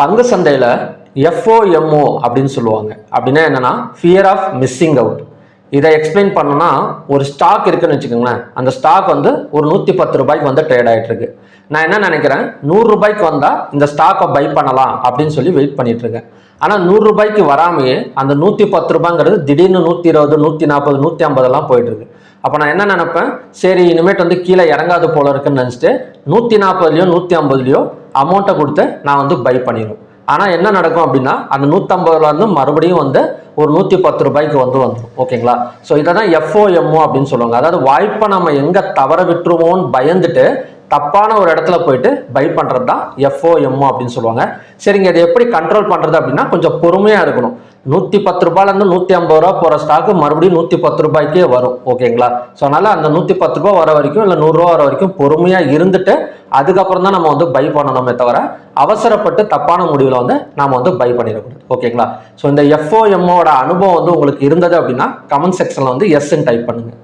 பங்கு சந்தையில் FOMO அப்படின்னு சொல்லுவாங்க. அப்படின்னா என்னன்னா ஃபியர் ஆஃப் மிஸ்ஸிங் அவுட். இதை எக்ஸ்பிளைன் பண்ணோம்னா, ஒரு ஸ்டாக் இருக்குன்னு வச்சுக்கோங்களேன். அந்த ஸ்டாக் வந்து ஒரு 110 ரூபாய்க்கு வந்து ட்ரேட் ஆகிட்டு இருக்கு. நான் என்ன நினைக்கிறேன், 100 ரூபாய்க்கு வந்தால் இந்த ஸ்டாக்கை பை பண்ணலாம் அப்படின்னு சொல்லி வெயிட் பண்ணிட்டு இருக்கேன். ஆனால் 100 ரூபாய்க்கு வராமையே அந்த 110 ரூபாய்ங்கிறது திடீர்னு 120, 140, 150 போயிட்டு இருக்கு. அப்போ நான் என்ன நினைப்பேன், சரி இனிமேட்டு வந்து கீழே இறங்காது போல இருக்குன்னு நினச்சிட்டு 140லையோ 150லையோ அமௌண்ட்டை கொடுத்து நான் வந்து பை பண்ணிடுவேன். ஆனால் என்ன நடக்கும் அப்படின்னா, அந்த 150 மறுபடியும் வந்து ஒரு 110 ரூபாய்க்கு வந்துடும். ஓகேங்களா? ஸோ இதை தான் FOMO அப்படின்னு சொல்லுவாங்க. அதாவது வாய்ப்பை நம்ம எங்கே தவற விட்டுருவோன்னு பயந்துட்டு தப்பான ஒரு இடத்துல போயிட்டு பை பண்ணுறது தான் FOMO அப்படின்னு சொல்லுவாங்க. சரிங்க, இதை எப்படி கண்ட்ரோல் பண்ணுறது அப்படின்னா, கொஞ்சம் பொறுமையாக இருக்கணும். 110 ரூபாயிலேருந்து 150 ரூபா போகிற ஸ்டாக்கு மறுபடியும் 110 ரூபாய்க்கே வரும். ஓகேங்களா? ஸோ அதனால் அந்த 110 ரூபா வர வரைக்கும் இல்லை 100 ரூபா வர வரைக்கும் பொறுமையாக இருந்துட்டு அதுக்கப்புறம் தான் நம்ம வந்து பை பண்ணணுமே தவிர அவசரப்பட்டு தப்பான முடிவில் வந்து நாம் வந்து பை பண்ணிடக்கூடாது. ஓகேங்களா? ஸோ இந்த FOMOட அனுபவம் வந்து உங்களுக்கு இருந்தது அப்படின்னா கமெண்ட் செக்ஷனில் வந்து எஸ்ன்னு டைப் பண்ணுங்கள்.